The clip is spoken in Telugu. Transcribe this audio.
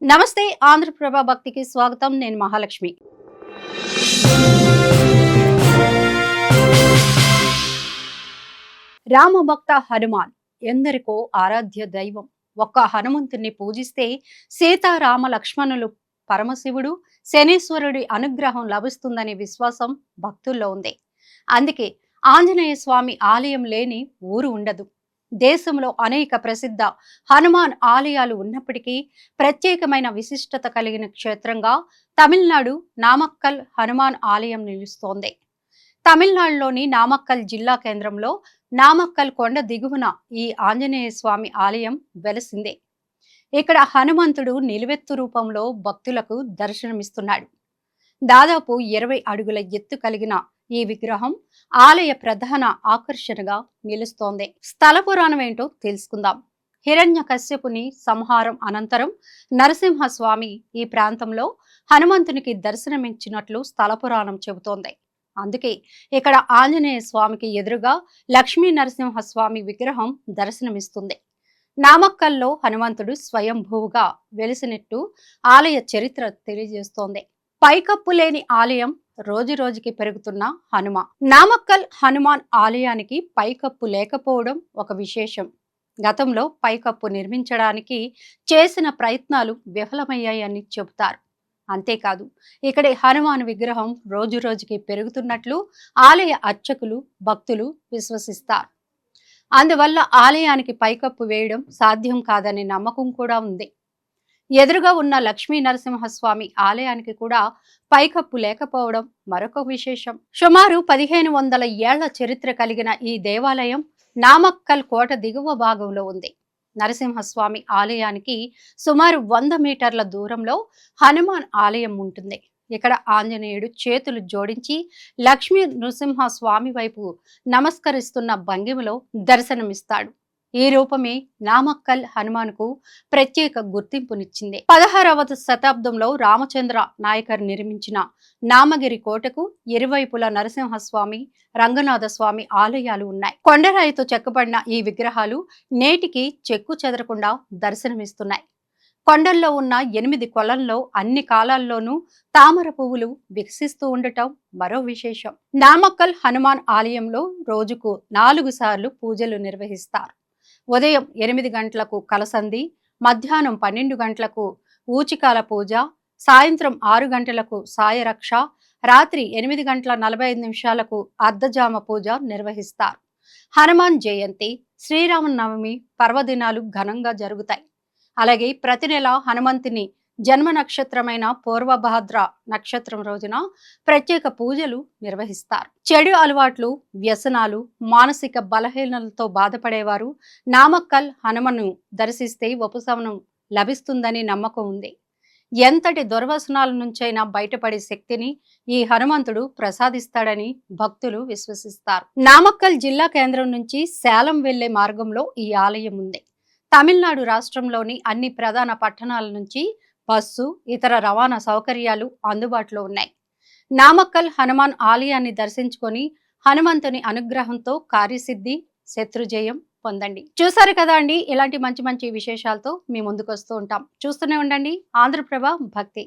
నమస్తే ఆంధ్రప్రభ భక్తికి స్వాగతం. నేను మహాలక్ష్మి. రామభక్త హనుమాన్ ఎందరికో ఆరాధ్య దైవం. ఒక్క హనుమంతుణ్ణి పూజిస్తే సీతారామ లక్ష్మణులు, పరమశివుడు, శనీశ్వరుడి అనుగ్రహం లభిస్తుందనే విశ్వాసం భక్తుల్లో ఉంది. అందుకే ఆంజనేయ స్వామి ఆలయం లేని ఊరు ఉండదు. దేశంలో అనేక ప్రసిద్ధ హనుమాన్ ఆలయాలు ఉన్నప్పటికీ ప్రత్యేకమైన విశిష్టత కలిగిన క్షేత్రంగా తమిళనాడు నామక్కల్ హనుమాన్ ఆలయం నిలుస్తోంది. తమిళనాడులోని నామక్కల్ జిల్లా కేంద్రంలో నామక్కల్ కొండ దిగువన ఈ ఆంజనేయ స్వామి ఆలయం వెలసిందే. ఇక్కడ హనుమంతుడు నిలువెత్తు రూపంలో భక్తులకు దర్శనమిస్తున్నాడు. దాదాపు 20 అడుగుల ఎత్తు కలిగిన ఈ విగ్రహం ఆలయ ప్రధాన ఆకర్షణగా నిలుస్తోంది. స్థల పురాణం ఏంటో తెలుసుకుందాం. హిరణ్యకశ్యపుని సంహారం అనంతరం నరసింహస్వామి ఈ ప్రాంతంలో హనుమంతునికి దర్శనమిచ్చినట్లు స్థల పురాణం చెబుతోంది. అందుకే ఇక్కడ ఆంజనేయ స్వామికి ఎదురుగా లక్ష్మీ నరసింహస్వామి విగ్రహం దర్శనమిస్తుంది. నామక్కల్లో హనుమంతుడు స్వయంభూగా వెలిసినట్టు ఆలయ చరిత్ర తెలియజేస్తోంది. పైకప్పు లేని ఆలయం రోజు రోజుకి పెరుగుతున్న హనుమ. నామక్కల్ హనుమాన్ ఆలయానికి పైకప్పు లేకపోవడం ఒక విశేషం. గతంలో పైకప్పు నిర్మించడానికి చేసిన ప్రయత్నాలు విఫలమయ్యాయని చెబుతారు. అంతేకాదు ఇక్కడి హనుమాన్ విగ్రహం రోజు రోజుకి పెరుగుతున్నట్లు ఆలయ అర్చకులు, భక్తులు విశ్వసిస్తారు. అందువల్ల ఆలయానికి పైకప్పు వేయడం సాధ్యం కాదనే నమ్మకం కూడా ఉంది. ఎదురుగా ఉన్న లక్ష్మీ నరసింహస్వామి ఆలయానికి కూడా పైకప్పు లేకపోవడం మరొక విశేషం. సుమారు 1500 ఏళ్ల చరిత్ర కలిగిన ఈ దేవాలయం నామక్కల్ కోట దిగువ భాగంలో ఉంది. నరసింహస్వామి ఆలయానికి సుమారు 100 మీటర్ల దూరంలో హనుమాన్ ఆలయం ఉంటుంది. ఇక్కడ ఆంజనేయుడు చేతులు జోడించి లక్ష్మీ నృసింహస్వామి వైపు నమస్కరిస్తున్న భంగిమలో దర్శనమిస్తాడు. ఈ రూపమే నామక్కల్ హనుమాన్కు ప్రత్యేక గుర్తింపునిచ్చింది. 16వ శతాబ్దంలో రామచంద్ర నాయకర్ నిర్మించిన నామగిరి కోటకు ఇరువైపులా నరసింహస్వామి, రంగనాథస్వామి ఆలయాలు ఉన్నాయి. కొండరాయితో చెక్కబడిన ఈ విగ్రహాలు నేటికి చెక్కు చెదరకుండా దర్శనమిస్తున్నాయి. కొండల్లో ఉన్న 8 కొలల్లో అన్ని కాలాల్లోనూ తామర పువ్వులు వికసిస్తూ ఉండటం మరో విశేషం. నామక్కల్ హనుమాన్ ఆలయంలో రోజుకు 4 సార్లు పూజలు నిర్వహిస్తారు. ఉదయం 8 గంటలకు కలసంది, మధ్యాహ్నం 12 గంటలకు ఊచికాల పూజ, సాయంత్రం 6 గంటలకు సాయరక్ష, రాత్రి 8 గంటల 45 నిమిషాలకు అర్ధజామ పూజ నిర్వహిస్తారు. హనుమాన్ జయంతి, శ్రీరామనవమి పర్వదినాలు ఘనంగా జరుగుతాయి. అలాగే ప్రతి నెల హనుమంతుని జన్మ నక్షత్రమైన పూర్వభాద్ర నక్షత్రం రోజున ప్రత్యేక పూజలు నిర్వహిస్తారు. చెడు అలవాట్లు, వ్యసనాలు, మానసిక బలహీనలతో బాధపడేవారు నామక్కల్ హనుమను దర్శిస్తే ఉపశమనం లభిస్తుందని నమ్మకం ఉంది. ఎంతటి దుర్వ్యసనాల నుంచైనా బయటపడే శక్తిని ఈ హనుమంతుడు ప్రసాదిస్తాడని భక్తులు విశ్వసిస్తారు. నామక్కల్ జిల్లా కేంద్రం నుంచి సేలం వెళ్లే మార్గంలో ఈ ఆలయం ఉంది. తమిళనాడు రాష్ట్రంలోని అన్ని ప్రధాన పట్టణాల నుంచి బస్సు, ఇతర రవాణా సౌకర్యాలు అందుబాటులో ఉన్నాయి. నామక్కల్ హనుమాన్ ఆలయాన్ని దర్శించుకొని హనుమంతుని అనుగ్రహంతో కార్యసిద్ధి, శత్రుజయం పొందండి. చూసారు కదా అండి, ఇలాంటి మంచి మంచి విశేషాలతో మీ ముందుకు వస్తూ ఉంటాం. చూస్తూనే ఉండండి ఆంధ్రప్రభ భక్తి.